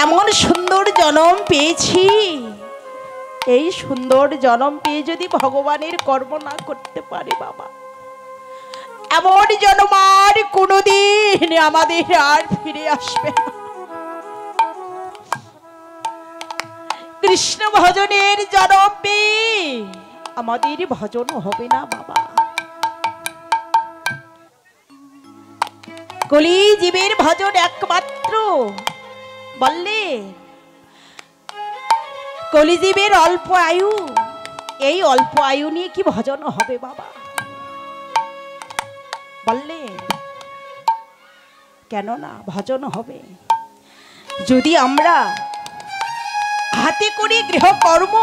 এমন সুন্দর জনম পেয়েছি, এই সুন্দর জনম পেয়ে যদি ভগবানের কর্ম না করতে পারে বাবা, এমন জন্ম আর কোনোদিন আমাদের আর ফিরে আসবে না। কৃষ্ণ ভজনের জনম পেয়ে আমাদের ভজন হবে না বাবা। কলি জীবের ভজন একমাত্র বললে কলিজীবের অল্প আয়ু, এই অল্প আয়ু নিয়ে কি ভজন হবে বাবা? বললে কেন না ভজন হবে, যদি আমরা হাতে করি গৃহকর্ম,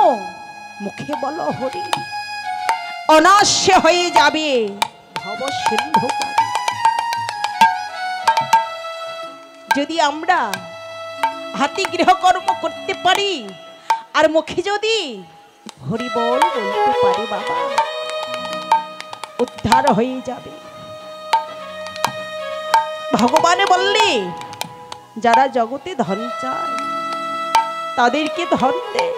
মুখে বলো হরি, অনাস্য হয়ে যাবে ভব সিন্ধু। যদি আমরা হাতে গৃহকর্ম করতে পারি আর মুখে যদি হরি বল বলতে পারি বাবা, উদ্ধার হয়ে যাবে। ভগবান বললে যারা জগতে ধন চায় তাদেরকে ধন দেয়,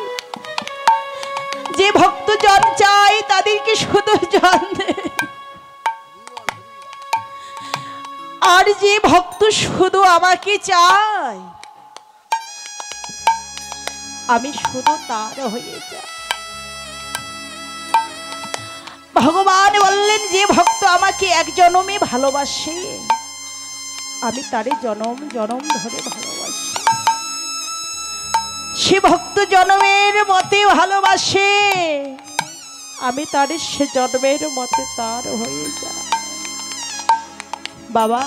যে ভক্ত জন চায় তাদেরকে শুধু জন দেয়, আর যে ভক্ত শুধু আমাকে চায় আমি শুধু তার হয়ে যাই। ভগবান বললেন যে ভক্ত আমাকে এক জনমে ভালোবাসে আমি তারে জনম জনম ধরে ভালোবাসি। সে ভক্ত জনমের মতে ভালোবাসে আমি তারে সে জন্মের মতে তার হয়ে যাই। বাবা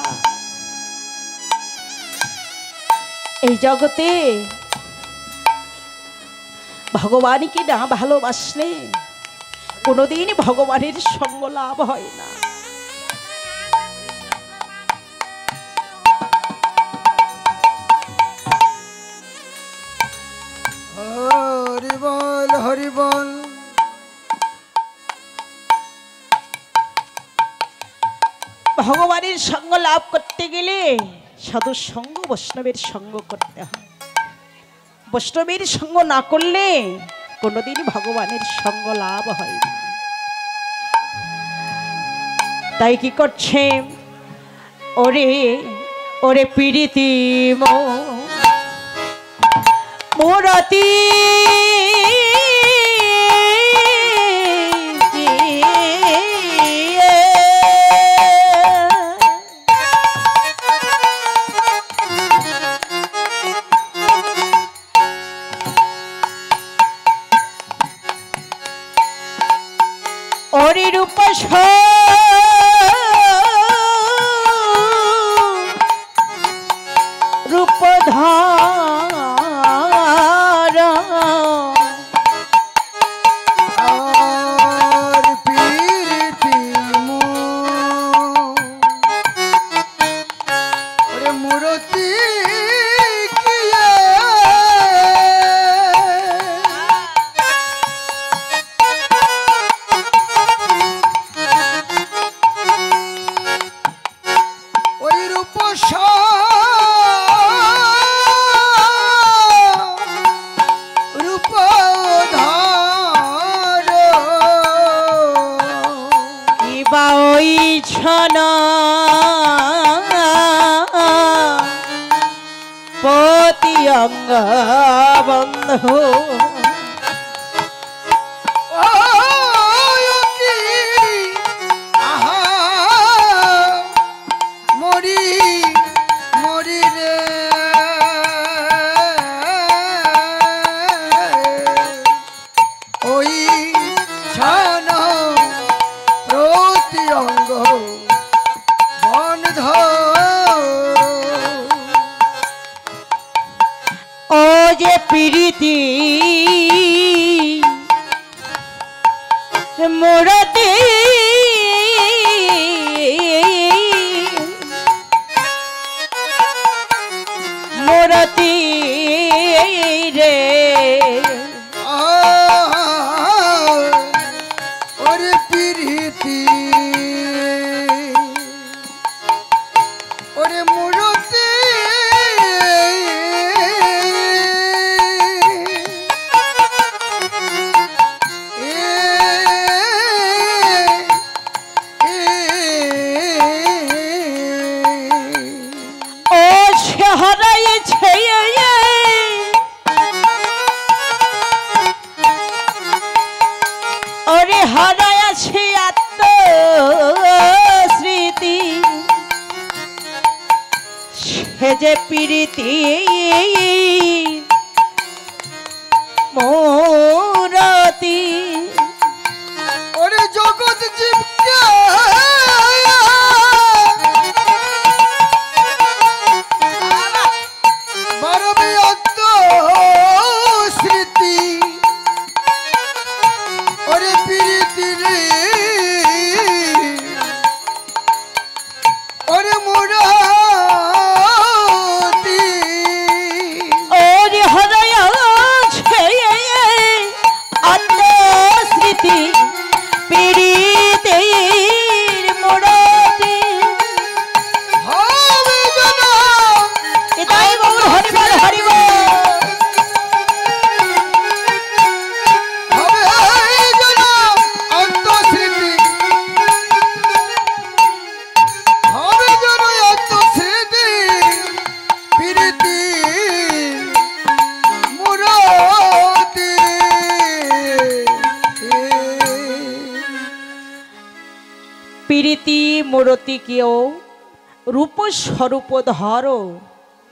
এই জগতে ভগবানকে না ভালোবাসলে কোনোদিন ভগবানের সঙ্গ লাভ হয় না। হরি বল হরি বল। ভগবানের সঙ্গ লাভ করতে গেলে সাধু সঙ্গ বৈষ্ণবের সঙ্গ করতে হয়। বৈষ্ণবের সঙ্গ না করলে কোনোদিন ভগবানের সঙ্গ লাভ হয় না। তাই কি করছে ওরে ওরে পীড়িতি মোরতি ওরে রূপ রূপধারা আর পীড়িতি ওরে মূরতি কিয়ে ওই রূপ পতি অঙ্গ বন্ধু মরি মরি রে ওই ছান প্রতি অঙ্গ বন্ধ ও যে পীড়িতি মোরতি মোরতি রে ওরে পীড়িতি ওরে মূরতি হারাইছে ওরে হারাইছে আত্মস্মৃতি সে যে প্রীতি মোরতি ওরে জগৎ জীবকে মারবে অন্ত স্মৃতি ওরে প্রীতি রে ওরে মোরাতি ওরে হারাইছে আত্মস্মৃতি পীড়িতের মোরতি হবে যেন এটাই গৌর হরিবল হরিবল হবে যেন অন্তঃস্মৃতি হবে যেন অন্তঃস্মৃতি প্রীতি মুরতি প্রীতি মূরতি কেউ রূপ স্বরূপ ধর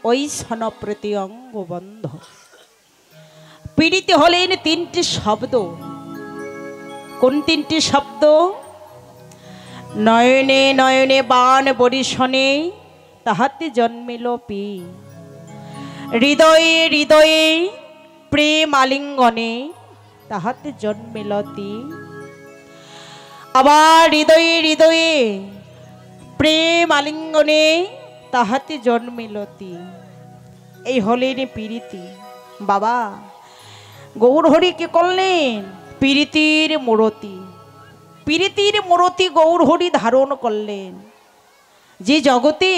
ওই সন প্রতি অঙ্গবন্ধ। প্রীতি হলেন তিনটি শব্দ। কোন তিনটি শব্দ? নয়নে নয়নে বাণ বরিশনে তাহাতে জন্মিল পি, হৃদয়ে হৃদয়ে প্রেম আলিঙ্গনে তাহাতে জন্মিল তি। আবার হৃদয়ে হৃদয়ে প্রেম আলিঙ্গনে তাহাতে জন্মিলতি। এই হলেন প্রীতি। বাবা গৌর হরি কে করলেন? প্রীতির মূরতি। প্রীতির মূরতি গৌর হরি ধারণ করলেন। যে জগতে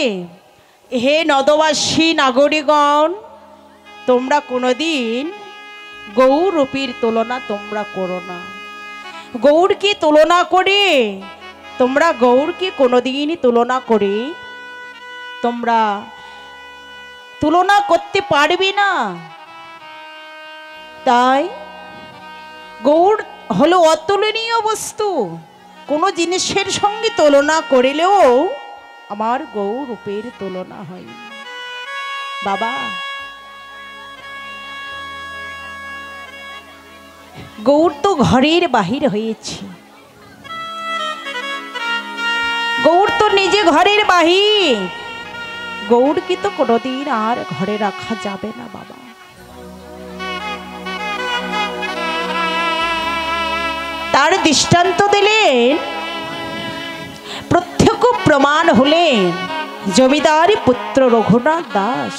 হে নদবাসী নাগরিকগণ, তোমরা কোনোদিন গৌরূপীর তুলনা তোমরা করো না। গৌরকে তুলনা করে তোমরা গৌরকে কোনোদিন তুলনা করে তোমরা তুলনা করতে পারবে না। তাই গৌর হলো অতুলনীয় বস্তু। কোনো জিনিসের সঙ্গে তুলনা করিলেও আমার গৌরূপের তুলনা হয়। বাবা গৌর তো ঘরের বাহির হয়েছে। গৌর তো নিজে ঘরের বাহির। গৌরকে তো কোনোদিন আর ঘরে রাখা যাবে না বাবা। তার দৃষ্টান্ত দিলেন, প্রত্যক্ষ প্রমাণ হলেন জমিদার পুত্র রঘুনাথ দাস।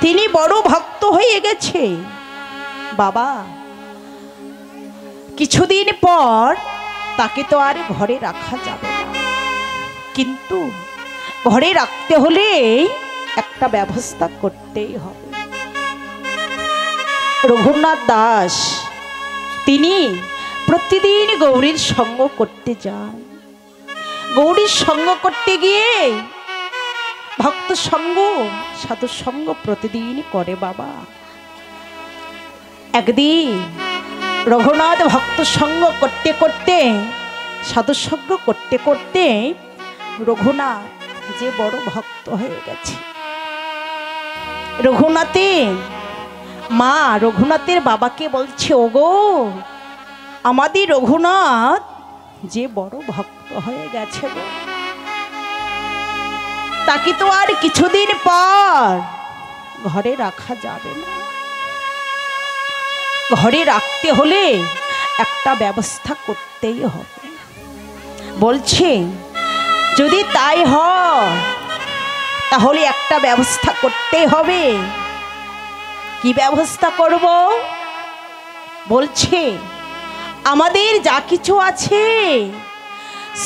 তিনি বড় ভক্ত হয়ে গেছে বাবা। কিছুদিন পর তাকে তো আর ঘরে রাখা যাবে না, কিন্তু ঘরে রাখতে হলে একটা ব্যবস্থা করতেই হবে। রঘুনাথ দাস তিনি প্রতিদিন গৌরীর সঙ্গ করতে যান। গৌরীর সঙ্গ করতে গিয়ে ভক্ত সঙ্গ সাধু সঙ্গ প্রতিদিন করে বাবা। একদিন রঘুনাথ ভক্ত সঙ্গ করতে করতে সাধু সঙ্গ করতে করতে রঘুনাথ যে বড় ভক্ত হয়ে গেছে। রঘুনাথের বাবাকে বলছে, ওগো আমাদের রঘুনাথ যে বড় ভক্ত হয়ে গেছে গো, তাকে তো আর কিছুদিন পর ঘরে রাখা যাবে না। ঘরে রাখতে হলে একটা ব্যবস্থা করতেই হবে। বলছে যদি তাই হয় তাহলে একটা ব্যবস্থা করতে হবে। কি ব্যবস্থা করব? বলছে আমাদের যা কিছু আছে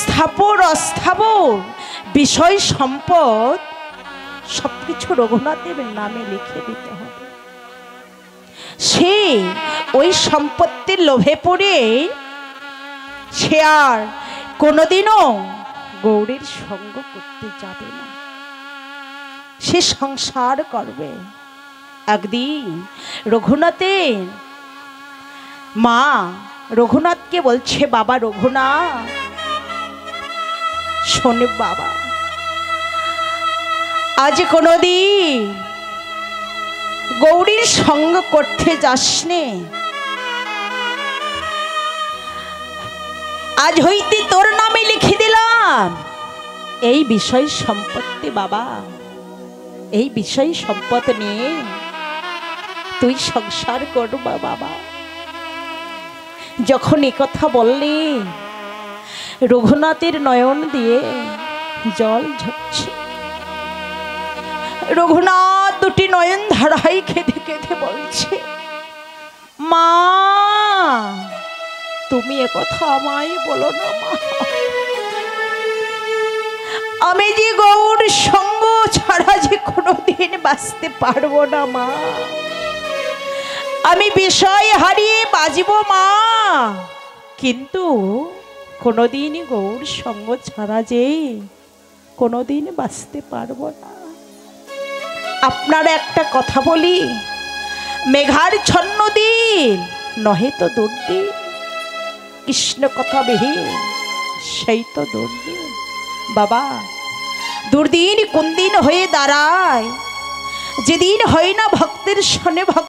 স্থাবর অস্থাবর বিষয় সম্পদ সবকিছু রঘুনাথের নামে লিখে দিতে হবে। সে ওই সম্পত্তির লোভে পড়ে সে আর কোনোদিনও গৌরীর সঙ্গ করতে যাবে না। সে সংসার করবে। একদিন রঘুনাথের মা রঘুনাথকে বলছে, বাবা রঘুনাথ শোন বাবা, আজ কোনদিন গৌরীর সঙ্গ করতে যাসনে, আজ হইতে তোর নামে লিখে দিলাম এই বিষয় সম্পত্তি। বাবা, এই বিষয় সম্পদ নিয়ে তুই সংসার করবা। বাবা যখন এ কথা বললি, রঘুনাথের নয়ন দিয়ে জল ঝরছে। রঘুনাথ দুটি নয়ন ধারায় কেঁদে কেঁদে বলছে, মা তুমি এ কথা আমায় বলো না মা, আমি যে গৌর সঙ্গ ছাড়া যে কোনোদিন বাঁচতে পারবো না মা, আমি বিষয় হারিয়ে বাঁচব মা, কিন্তু কোনোদিন গৌর সঙ্গ ছাড়া যে কোনোদিন বাঁচতে পারবো না। আপনার একটা কথা বলি, মেঘার ছন্ন দিন নহে তো দুর্দিন, কৃষ্ণ কথা বিহীন সেই তো দুর্দিন। বাবা দুর্দিন কোন দিন হয়ে দাঁড়ায়, যেদিন হয় না ভক্তের সনে ভক্ত